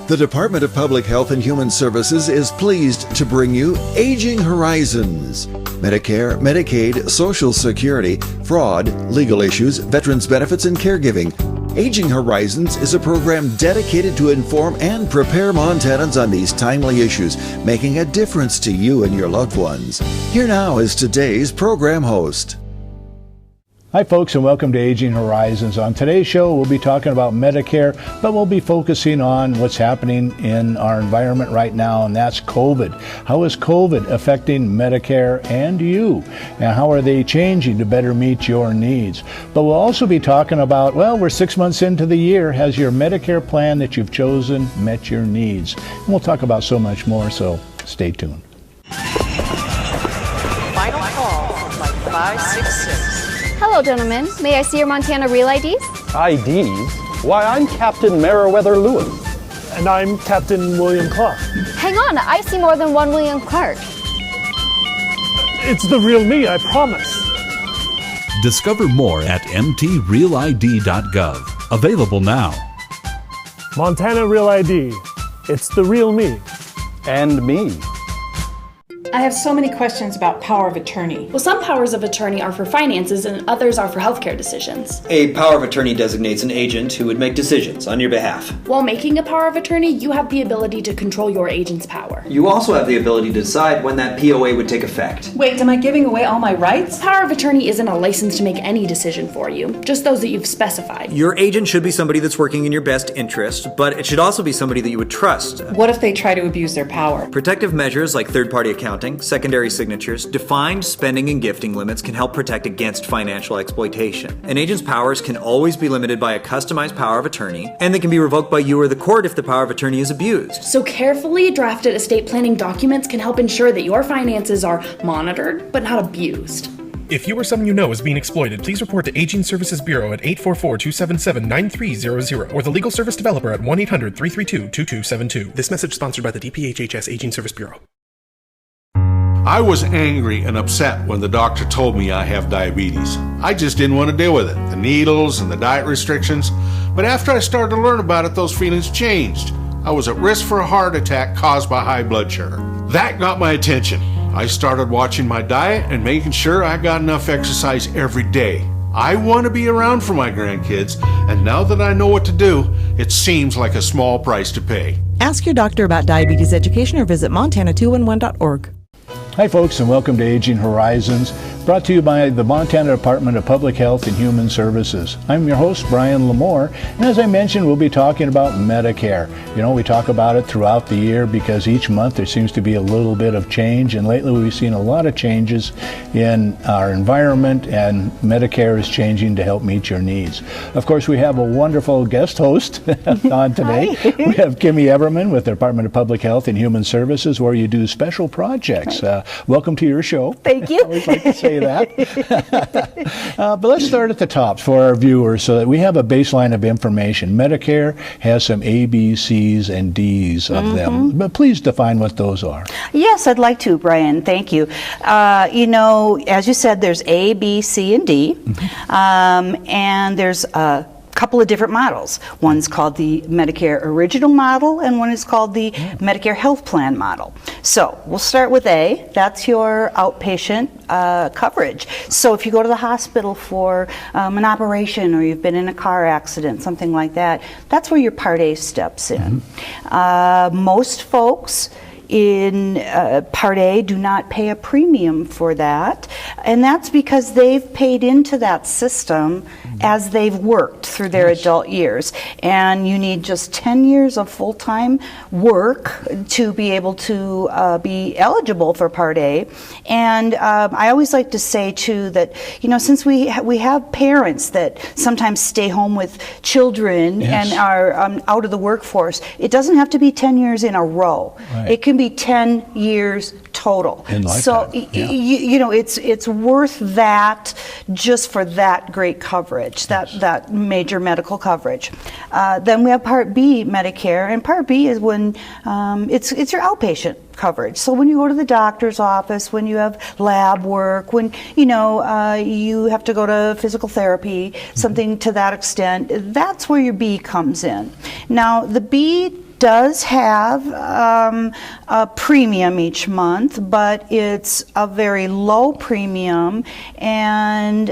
The Department of Public Health and Human Services is pleased to bring you Aging Horizons. Medicare, Medicaid, Social Security, fraud, legal issues, veterans benefits, and caregiving. Aging Horizons is a program dedicated to inform and prepare Montanans on these timely issues, making a difference to you and your loved ones. Here now is today's program host. Hi folks, and welcome to Aging Horizons. On today's show, we'll be talking about Medicare, but we'll be focusing on what's happening in our environment right now, and that's COVID. How is COVID affecting Medicare and you? And how are they changing to better meet your needs? But we'll also be talking about, well, we're 6 months into the year. Has your Medicare plan that you've chosen met your needs? And we'll talk about so much more, so stay tuned. Final call from Flight 566. Hello, gentlemen. May I see your Montana Real IDs? IDs? Why, I'm Captain Meriwether Lewis. And I'm Captain William Clark. Hang on, I see more than one William Clark. It's the real me, I promise. Discover more at mtrealid.gov. Available now. Montana Real ID. It's the real me. And me. I have so many questions about power of attorney. Well, some powers of attorney are for finances and others are for healthcare decisions. A power of attorney designates an agent who would make decisions on your behalf. While making a power of attorney, you have the ability to control your agent's power. You also have the ability to decide when that POA would take effect. Wait, am I giving away all my rights? Power of attorney isn't a license to make any decision for you, just those that you've specified. Your agent should be somebody that's working in your best interest, but it should also be somebody that you would trust. What if they try to abuse their power? Protective measures like third-party accounting, secondary signatures, defined spending and gifting limits can help protect against financial exploitation. An agent's powers can always be limited by a customized power of attorney, and they can be revoked by you or the court if the power of attorney is abused. So carefully drafted estate planning documents can help ensure that your finances are monitored, but not abused. If you or someone you know is being exploited, please report to Aging Services Bureau at 844-277-9300 or the Legal Service Developer at 1-800-332-2272. This message sponsored by the DPHHS Aging Service Bureau. I was angry and upset when the doctor told me I have diabetes. I just didn't want to deal with it, the needles and the diet restrictions. But after I started to learn about it, those feelings changed. I was at risk for a heart attack caused by high blood sugar. That got my attention. I started watching my diet and making sure I got enough exercise every day. I want to be around for my grandkids, and now that I know what to do, it seems like a small price to pay. Ask your doctor about diabetes education or visit montana211.org. Hi folks, and welcome to Aging Horizons, brought to you by the Montana Department of Public Health and Human Services. I'm your host, Brian Lamore, and as I mentioned, we'll be talking about Medicare. You know, we talk about it throughout the year because each month there seems to be a little bit of change, and lately we've seen a lot of changes in our environment, and Medicare is changing to help meet your needs. Of course, we have a wonderful guest host on today. We have Kimmy Everman with the Department of Public Health and Human Services, where you do special projects. Welcome to your show. Thank you. I always like to say that. But let's start at the top for our viewers so that we have a baseline of information. Medicare has some A, B, C's, and D's of them. But please define what those are. Yes, I'd like to, Brian. Thank you. You know, as you said, there's A, B, C, and D. And there's couple of different models. One's called the Medicare Original Model, and one is called the Medicare Health Plan Model. So we'll start with A. That's your outpatient coverage. So if you go to the hospital for an operation, or you've been in a car accident, something like that, that's where your Part A steps in. Most folks in Part A do not pay a premium for that, and that's because they've paid into that system as they've worked through their adult years. And you need just 10 years of full-time work to be able to be eligible for Part A. And I always like to say too that, you know, since we have parents that sometimes stay home with children and are out of the workforce, it doesn't have to be 10 years in a row. It can be 10 years total. So you know, it's worth that just for that great coverage, that major medical coverage. Then we have Part B Medicare, and Part B is when it's your outpatient coverage. So when you go to the doctor's office, when you have lab work, when you know you have to go to physical therapy, something to that extent, that's where your B comes in. Now the B does have a premium each month, but it's a very low premium, and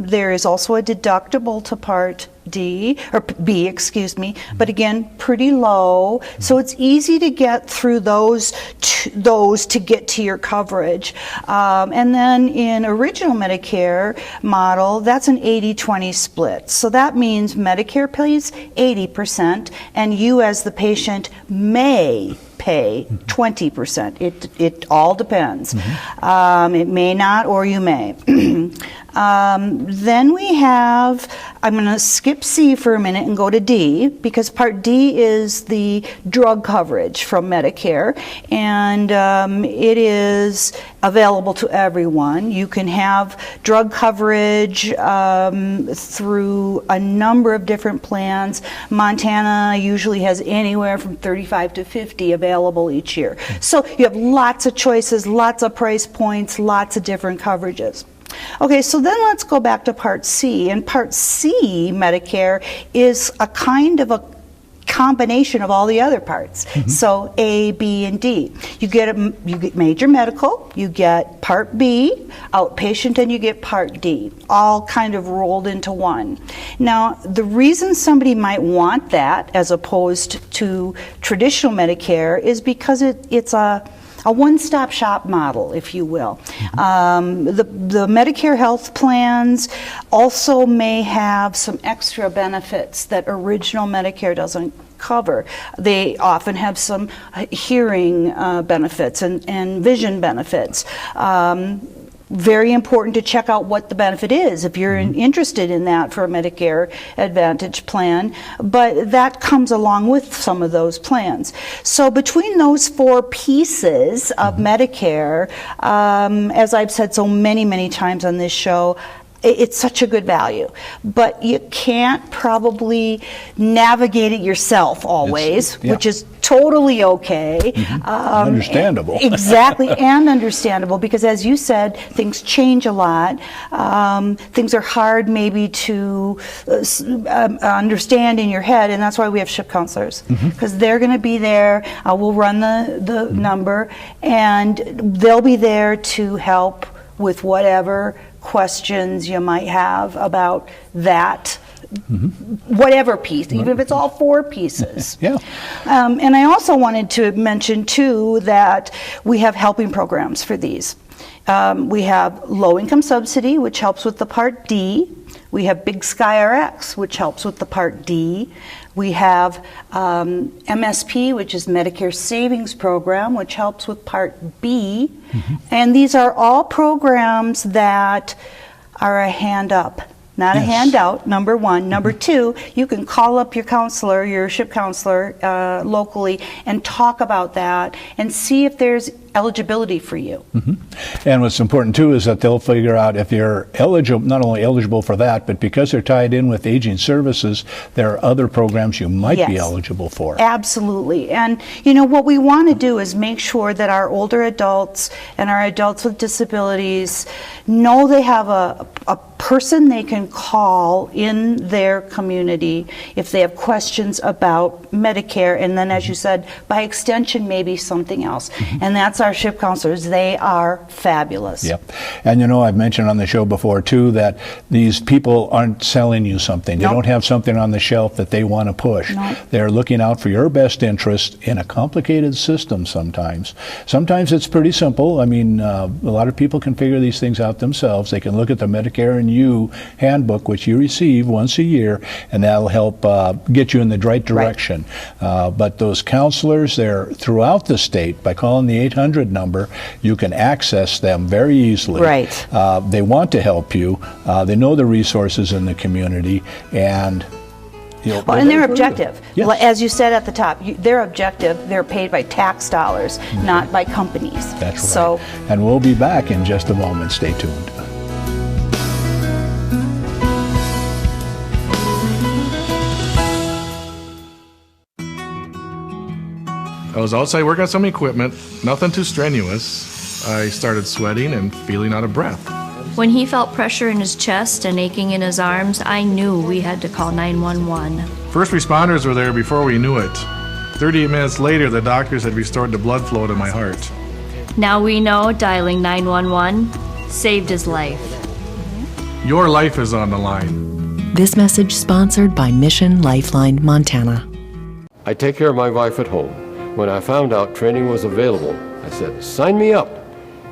there is also a deductible to Part D, or B, excuse me, but again, pretty low. So it's easy to get through those to get to your coverage. And then in original Medicare model, that's an 80-20 split. So that means Medicare pays 80%, and you as the patient may pay 20%. It all depends. It may not, or you may. Then we have, I'm going to skip C for a minute and go to D, because Part D is the drug coverage from Medicare, and it is available to everyone. You can have drug coverage through a number of different plans. Montana usually has anywhere from 35 to 50 available each year. So you have lots of choices, lots of price points, lots of different coverages. Okay, so then let's go back to Part C. And Part C Medicare is a kind of a combination of all the other parts. So A, B, and D. You get major medical, you get Part B, outpatient, and you get Part D, all kind of rolled into one. Now, the reason somebody might want that as opposed to traditional Medicare is because it's a one-stop shop model, if you will. The Medicare health plans also may have some extra benefits that original Medicare doesn't cover. They often have some hearing benefits and vision benefits. Very important to check out what the benefit is if you're interested in that for a Medicare Advantage plan, but that comes along with some of those plans. So between those four pieces of Medicare, as I've said so many times on this show, it's such a good value, but you can't probably navigate it yourself always, which is totally okay. Understandable. Exactly, and understandable, because as you said, things change a lot. Things are hard maybe to understand in your head, and that's why we have SHIP counselors, because they're going to be there. We'll run the number, and they'll be there to help with whatever questions you might have about that, whatever piece, even if it's all four pieces. And I also wanted to mention too that we have helping programs for these. We have low income subsidy, which helps with the Part D. We have Big Sky RX, which helps with the Part D. We have MSP, which is Medicare Savings Program, which helps with Part B. And these are all programs that are a hand up, not a handout, number one. Number two, you can call up your counselor, your SHIP counselor locally, and talk about that and see if there's eligibility for you. And what's important too is that they'll figure out if you're eligible, not only eligible for that, but because they're tied in with aging services, there are other programs you might be eligible for. Absolutely. And you know what we want to do is make sure that our older adults and our adults with disabilities know they have a person they can call in their community if they have questions about Medicare, and then, as you said, by extension, maybe something else. And that's our SHIP counselors. They are fabulous. And you know, I've mentioned on the show before too that these people aren't selling you something. They don't have something on the shelf that they want to push. They're looking out for your best interest in a complicated system sometimes. Sometimes it's pretty simple. I mean, a lot of people can figure these things out themselves. They can look at the Medicare and You handbook, which you receive once a year, and that'll help get you in the right direction. But those counselors, they're throughout the state. By calling the 800 number, you can access them very easily. They want to help you. They know the resources in the community, and and they're objective. As you said at the top, they're objective. They're paid by tax dollars, not by companies. That's right. And we'll be back in just a moment. Stay tuned. I was outside working on some equipment, nothing too strenuous. I started sweating and feeling out of breath. When he felt pressure in his chest and aching in his arms, I knew we had to call 911. First responders were there before we knew it. 38 minutes later, the doctors had restored the blood flow to my heart. Now we know dialing 911 saved his life. Your life is on the line. This message sponsored by Mission Lifeline Montana. I take care of my wife at home. When I found out training was available, I said, sign me up.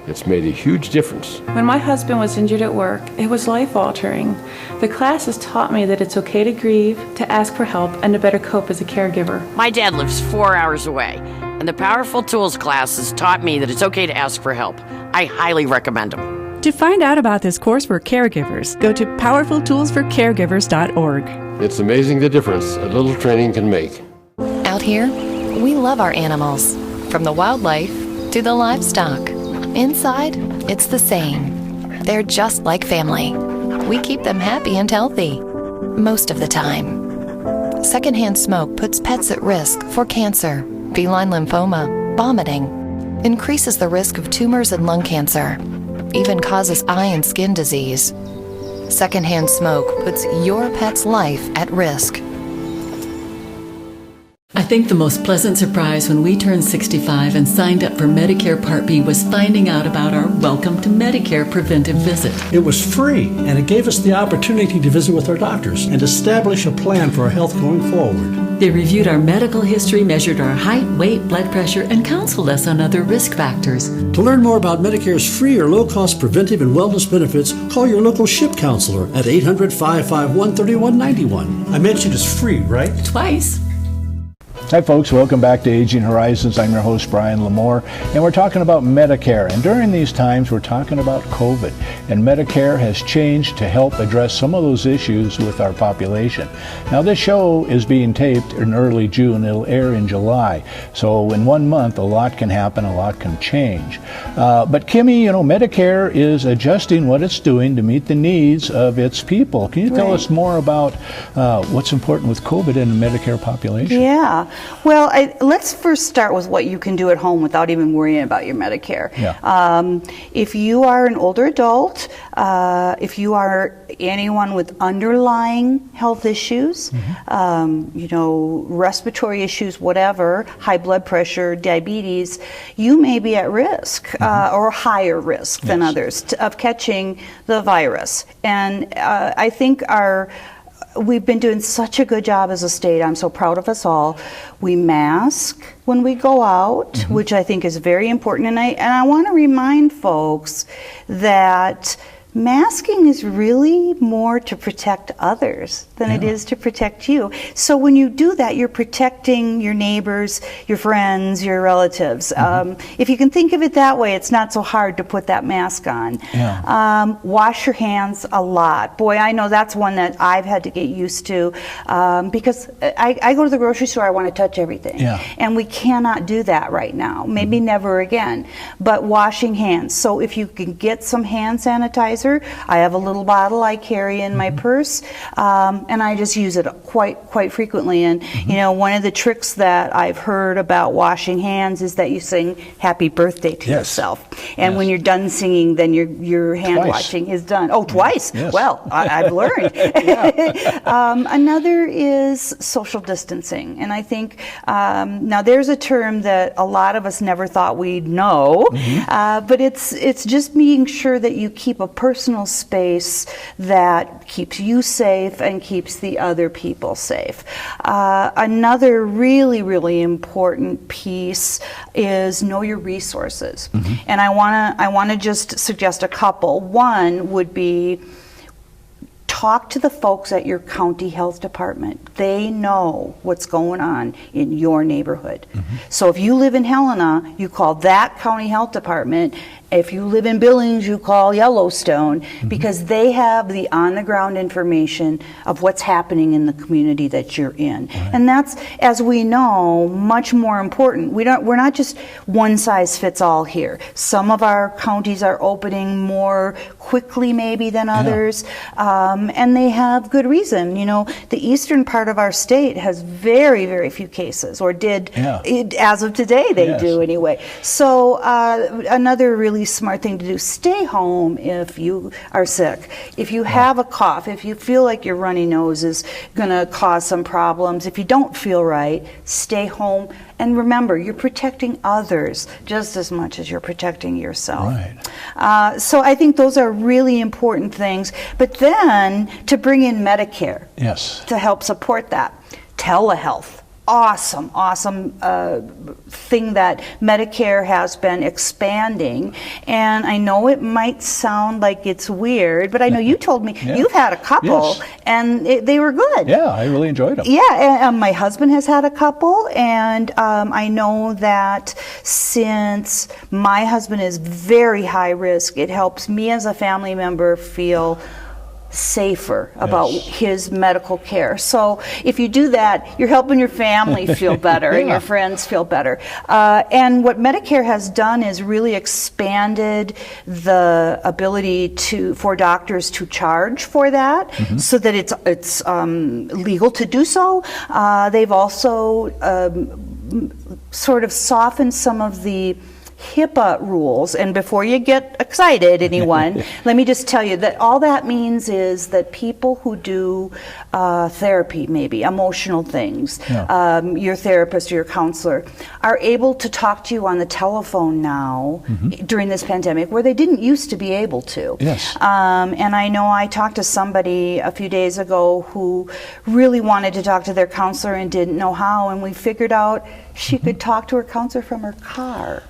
It's made a huge difference. When my husband was injured at work, it was life-altering. The classes taught me that it's okay to grieve, to ask for help, and to better cope as a caregiver. My dad lives 4 hours away, and the Powerful Tools classes taught me that it's okay to ask for help. I highly recommend them. To find out about this course for caregivers, go to powerfultoolsforcaregivers.org. It's amazing the difference a little training can make. Out here, we love our animals, from the wildlife to the livestock. Inside, it's the same. They're just like family. We keep them happy and healthy, most of the time. Secondhand smoke puts pets at risk for cancer, feline lymphoma, vomiting, increases the risk of tumors and lung cancer, even causes eye and skin disease. Secondhand smoke puts your pet's life at risk. I think the most pleasant surprise when we turned 65 and signed up for Medicare Part B was finding out about our Welcome to Medicare preventive visit. It was free, and it gave us the opportunity to visit with our doctors and establish a plan for our health going forward. They reviewed our medical history, measured our height, weight, blood pressure, and counseled us on other risk factors. To learn more about Medicare's free or low-cost preventive and wellness benefits, call your local SHIP counselor at 800-551-3191. I mentioned it's free, right? Twice. Hi folks, welcome back to Aging Horizons. I'm your host Brian Lamore, and we're talking about Medicare. And during these times we're talking about COVID, and Medicare has changed to help address some of those issues with our population. Now this show is being taped in early June. It'll air in July. So in 1 month a lot can happen, a lot can change. But Kimmy, Medicare is adjusting what it's doing to meet the needs of its people. Can you tell us more about what's important with COVID in the Medicare population? Yeah. Well, let's first start with what you can do at home without even worrying about your Medicare. Yeah. If you are an older adult, if you are anyone with underlying health issues, respiratory issues, whatever, high blood pressure, diabetes, you may be at risk or higher risk than others of catching the virus. And I think we've been doing such a good job as a state. I'm so proud of us all. We mask when we go out, which I think is very important. And I want to remind folks that masking is really more to protect others than it is to protect you. So when you do that, you're protecting your neighbors, your friends, your relatives. If you can think of it that way, it's not so hard to put that mask on. Wash your hands a lot. Boy, I know that's one that I've had to get used to because I go to the grocery store, I want to touch everything. And we cannot do that right now. Maybe never again. But washing hands. So if you can get some hand sanitizer, I have a little bottle I carry in my purse, and I just use it quite frequently. And one of the tricks that I've heard about washing hands is that you sing "Happy Birthday" to yourself, and when you're done singing, then your hand washing is done. Oh, twice! Yes. Well, I've learned. Another is social distancing, and I think now there's a term that a lot of us never thought we'd know, but it's just being sure that you keep a personal space that keeps you safe and keeps the other people safe. Another really, really important piece is know your resources. And I want to just suggest a couple. One would be talk to the folks at your county health department. They know what's going on in your neighborhood. So if you live in Helena, you call that county health department. If you live in Billings, you call Yellowstone, because they have the on-the-ground information of what's happening in the community that you're in. And that's, as we know, much more important. We're not just one size fits all here. Some of our counties are opening more quickly maybe than others, and they have good reason. The eastern part of our state has very, very few cases, or did, as of today they do anyway. So another really really smart thing to do. Stay home if you are sick. If you have a cough, if you feel like your runny nose is going to cause some problems, if you don't feel right, stay home. And remember, you're protecting others just as much as you're protecting yourself. Right. So I think those are really important things. But then to bring in Medicare to help support that. Telehealth. Awesome thing that Medicare has been expanding. And I know it might sound like it's weird, but I know you told me you've had a couple and they were good. Yeah, I really enjoyed them. Yeah, and my husband has had a couple, and I know that since my husband is very high risk, it helps me as a family member feel safer about his medical care. So if you do that, you're helping your family feel better and your friends feel better. And what Medicare has done is really expanded the ability for doctors to charge for that, so that it's legal to do so. They've also sort of softened some of the HIPAA rules. And before you get excited, anyone, let me just tell you that all that means is that people who do therapy, maybe emotional things, your therapist or your counselor, are able to talk to you on the telephone now during this pandemic, where they didn't used to be able to. And I know I talked to somebody a few days ago who really wanted to talk to their counselor and didn't know how, and we figured out she could talk to her counselor from her car.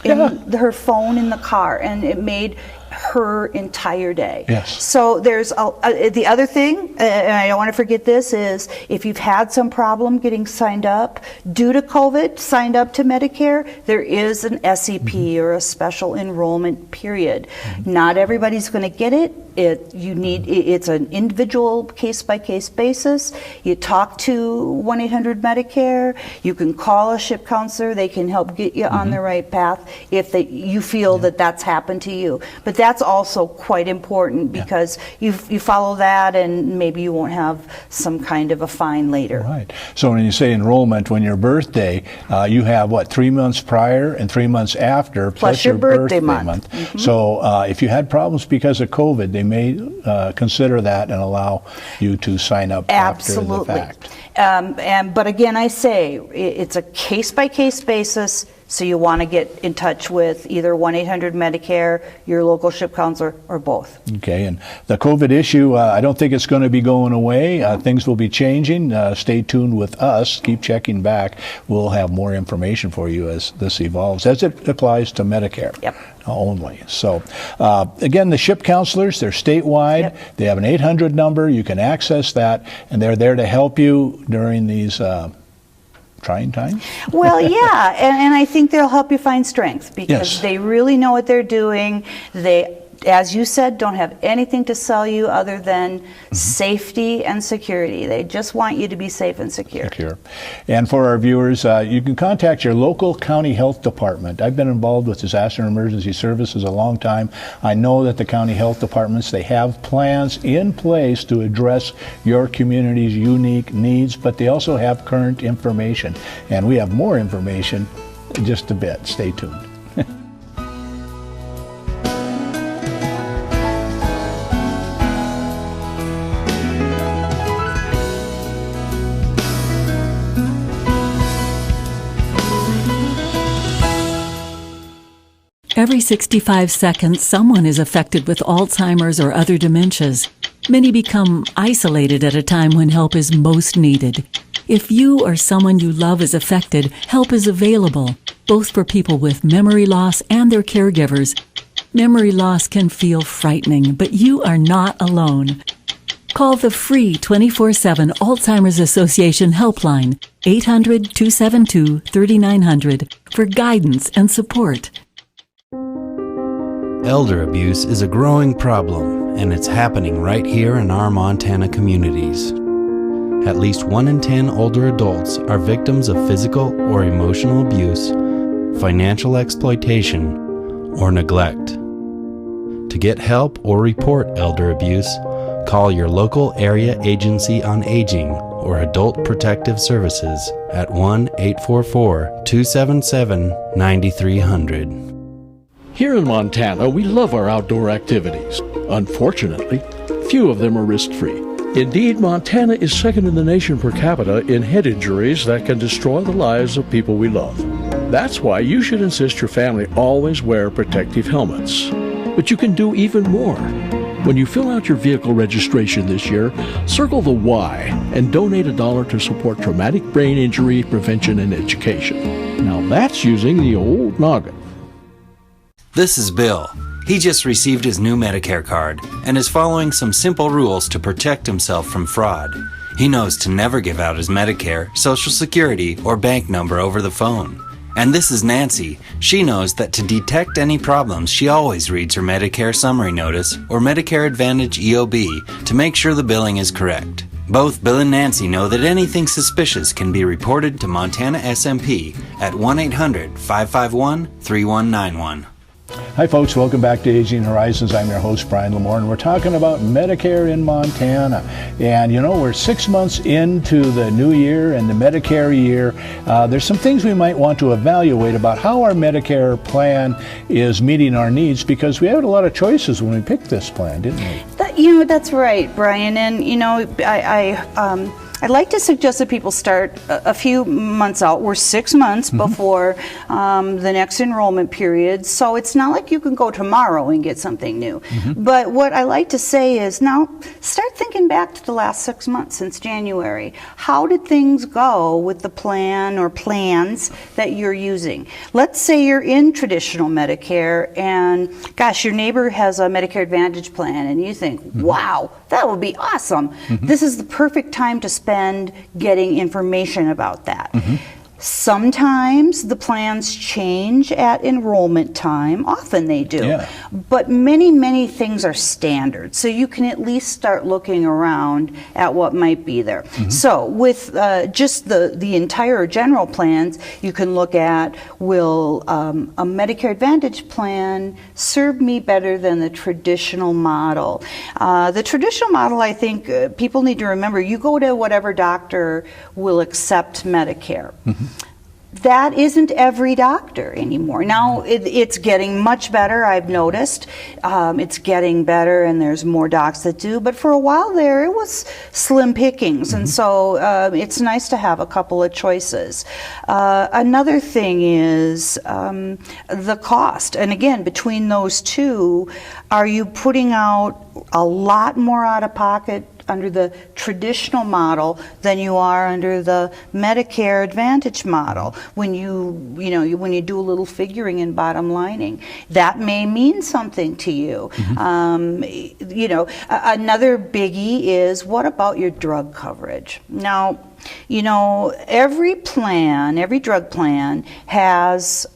Her phone in the car, and it made her entire day. So there's the other thing, and I don't want to forget this, is if you've had some problem getting signed up due to COVID, signed up to Medicare, there is an SEP or a special enrollment period. Not everybody's going to get it. It's an individual case-by-case basis. You talk to 1-800-MEDICARE. You can call a SHIP counselor. They can help get you on the right path if you feel that that's happened to you. But that's also quite important, because you follow that, and maybe you won't have some kind of a fine later. Right. So when you say enrollment, when your birthday, you have 3 months prior and 3 months after, plus your birthday month. So if you had problems because of COVID, they may consider that and allow you to sign up after the fact. But again, I say it's a case-by-case basis. So you want to get in touch with either 1-800-MEDICARE, your local SHIP counselor, or both. Okay, and the COVID issue, I don't think it's going to be going away. Things will be changing. Stay tuned with us. Keep checking back. We'll have more information for you as this evolves, as it applies to Medicare only. So, again, the SHIP counselors, they're statewide. They have an 800 number. You can access that, and they're there to help you during these trying times? Well, yeah, and I think they'll help you find strength, because they really know what they're doing. They, as you said, don't have anything to sell you other than safety and security. They just want you to be safe and secure. And for our viewers, you can contact your local county health department. I've been involved with disaster and emergency services a long time. I know that the county health departments, they have plans in place to address your community's unique needs, but they also have current information. And we have more information in just a bit. Stay tuned. Every 65 seconds, someone is affected with Alzheimer's or other dementias. Many become isolated at a time when help is most needed. If you or someone you love is affected, help is available, both for people with memory loss and their caregivers. Memory loss can feel frightening, but you are not alone. Call the free 24/7 Alzheimer's Association helpline, 800-272-3900, for guidance and support. Elder abuse is a growing problem, and it's happening right here in our Montana communities. At least 1 in 10 older adults are victims of physical or emotional abuse, financial exploitation, or neglect. To get help or report elder abuse, call your local area agency on aging or Adult Protective Services at 1-844-277-9300. Here in Montana, we love our outdoor activities. Unfortunately, few of them are risk-free. Indeed, Montana is second in the nation per capita in head injuries that can destroy the lives of people we love. That's why you should insist your family always wear protective helmets. But you can do even more. When you fill out your vehicle registration this year, circle the Y and donate $1 to support traumatic brain injury prevention and education. Now that's using the old noggin. This is Bill. He just received his new Medicare card and is following some simple rules to protect himself from fraud. He knows to never give out his Medicare, Social Security, or bank number over the phone. And this is Nancy. She knows that to detect any problems, she always reads her Medicare summary notice or Medicare Advantage EOB to make sure the billing is correct. Both Bill and Nancy know that anything suspicious can be reported to Montana SMP at 1-800-551-3191. Hi folks, welcome back to Aging Horizons. I'm your host, Brian Lamore, and we're talking about Medicare in Montana. And you know, we're 6 months into the new year and the Medicare year. There's some things we might want to evaluate about how our Medicare plan is meeting our needs, because we had a lot of choices when we picked this plan, didn't we? That's right, Brian. And I'd like to suggest that people start a few months out. We're 6 months before the next enrollment period, so it's not like you can go tomorrow and get something new. But what I like to say is, now start thinking back to the last 6 months since January. How did things go with the plan or plans that you're using? Let's say you're in traditional Medicare and, gosh, your neighbor has a Medicare Advantage plan and you think, wow, that would be awesome. This is the perfect time to spend getting information about that. Sometimes the plans change at enrollment time. Often they do. Yeah. But many things are standard. So you can at least start looking around at what might be there. So with just the entire general plans, you can look at, will a Medicare Advantage plan serve me better than the traditional model? The traditional model, I think people need to remember, you go to whatever doctor will accept Medicare. That isn't every doctor anymore. Now it's getting much better, I've noticed. It's getting better and there's more docs that do, but for a while there it was slim pickings, and so it's nice to have a couple of choices. Another thing is the cost, and again, between those two, are you putting out a lot more out of pocket under the traditional model than you are under the Medicare Advantage model? When when you do a little figuring and bottom lining, that may mean something to you. Another biggie is, what about your drug coverage? Now, every drug plan has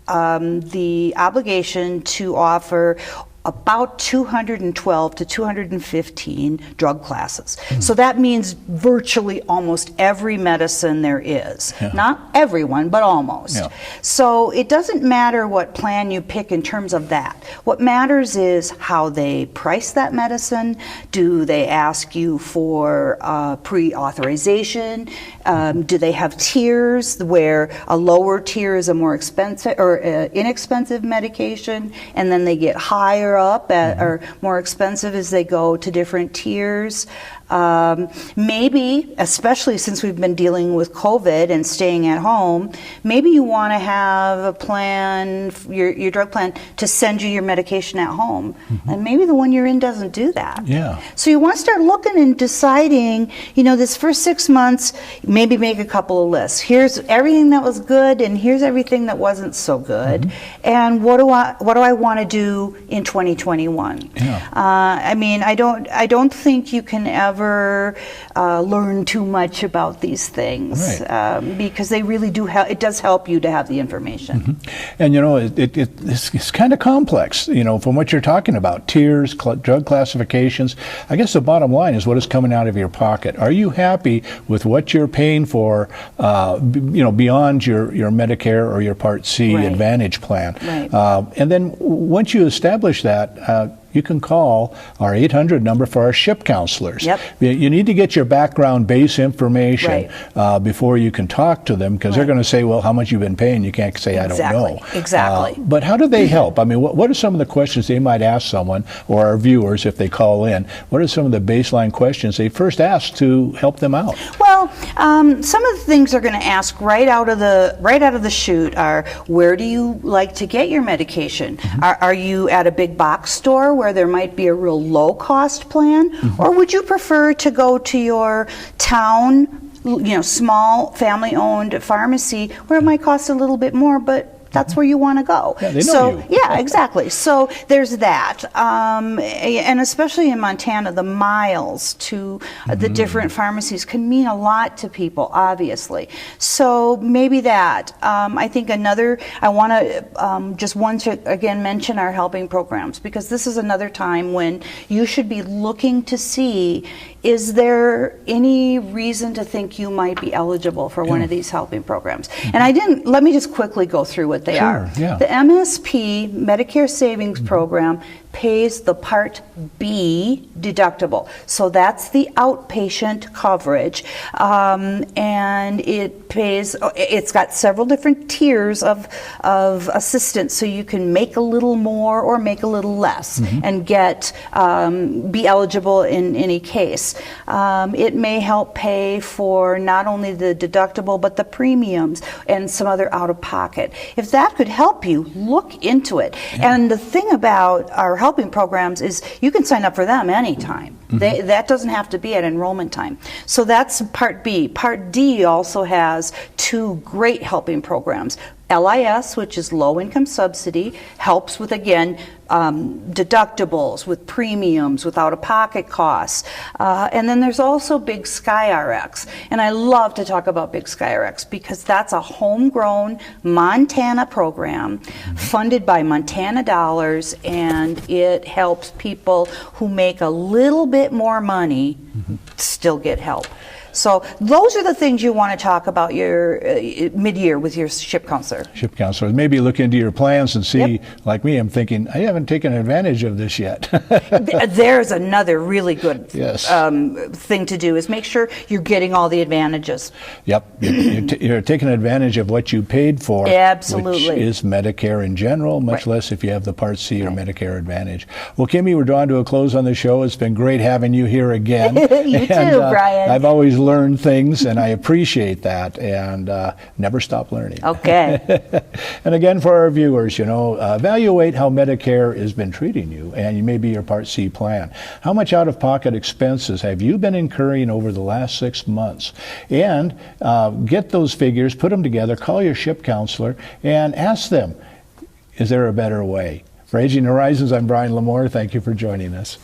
the obligation to offer about 212 to 215 drug classes. So that means virtually almost every medicine there is. Not everyone, but almost. So it doesn't matter what plan you pick in terms of that. What matters is how they price that medicine. Do they ask you for pre-authorization? Do they have tiers where a lower tier is a more expensive or inexpensive medication, and then they get higher up or more expensive as they go to different tiers? Maybe, especially since we've been dealing with COVID and staying at home, maybe you want to have a plan, your drug plan, to send you your medication at home. And maybe the one you're in doesn't do that. So you want to start looking and deciding, this first 6 months, maybe make a couple of lists. Here's everything that was good and here's everything that wasn't so good. And what do I want to do in 2021? I don't think you can ever learn too much about these things, because they really do help. It does help you to have the information. And it's kind of complex, from what you're talking about, tiers, drug classifications. I guess the bottom line is what is coming out of your pocket. Are you happy with what you're paying for, beyond your Medicare or your Part C Advantage plan? And then once you establish that, you can call our 800 number for our SHIP counselors. Yep. You need to get your background base information before you can talk to them, because they're going to say, well, how much you've been paying? You can't say, I don't know. Exactly. But how do they help? I mean, what are some of the questions they might ask someone, or our viewers if they call in? What are some of the baseline questions they first ask to help them out? Well, some of the things they're going to ask right out of the chute are, where do you like to get your medication? Are you at a big box store where there might be a real low cost plan, or would you prefer to go to your town, small family owned pharmacy where it might cost a little bit more, but that's where you want to go? Yeah, they know you. Yeah, exactly. So there's that. And especially in Montana, the miles to the different pharmacies can mean a lot to people, obviously. So maybe that. I think I want to just once again mention our helping programs, because this is another time when you should be looking to see, is there any reason to think you might be eligible for one of these helping programs? And let me just quickly go through what they are. Yeah. The MSP, Medicare Savings Program, pays the Part B deductible. So that's the outpatient coverage. And it's got several different tiers of assistance, so you can make a little more or make a little less and be eligible in any case. It may help pay for not only the deductible, but the premiums and some other out-of-pocket. If that could help you, look into it. And the thing about our helping programs is you can sign up for them anytime. That doesn't have to be at enrollment time. So that's Part B. Part D also has two great helping programs. LIS, which is low income subsidy, helps with, again, deductibles, with premiums, with out-of-pocket costs. And then there's also Big Sky RX. And I love to talk about Big Sky RX because that's a homegrown Montana program funded by Montana dollars, and it helps people who make a little bit more money still get help. So those are the things you want to talk about your mid-year with your SHIP counselor. SHIP counselor. Maybe look into your plans and see, like me, I'm thinking, I haven't taken advantage of this yet. There's another really good thing to do, is make sure you're getting all the advantages. Yep. You're taking advantage of what you paid for. Absolutely. Which is Medicare in general, much less if you have the Part C or Medicare Advantage. Well, Kimmy, we're drawn to a close on the show. It's been great having you here again. You too, Brian. I've always learned things, and I appreciate that, and never stop learning. Okay. And again, for our viewers, evaluate how Medicare has been treating you, and you may be your Part C plan. How much out-of-pocket expenses have you been incurring over the last 6 months? And get those figures, put them together, call your SHIP counselor, and ask them, is there a better way? For Aging Horizons, I'm Brian Lamore. Thank you for joining us.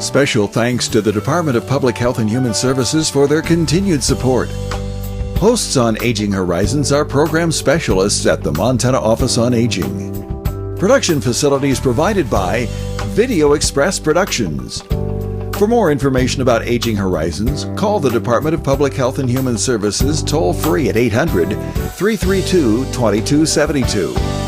Special thanks to the Department of Public Health and Human Services for their continued support. Hosts on Aging Horizons are program specialists at the Montana Office on Aging. Production facilities provided by Video Express Productions. For more information about Aging Horizons, call the Department of Public Health and Human Services toll-free at 800-332-2272.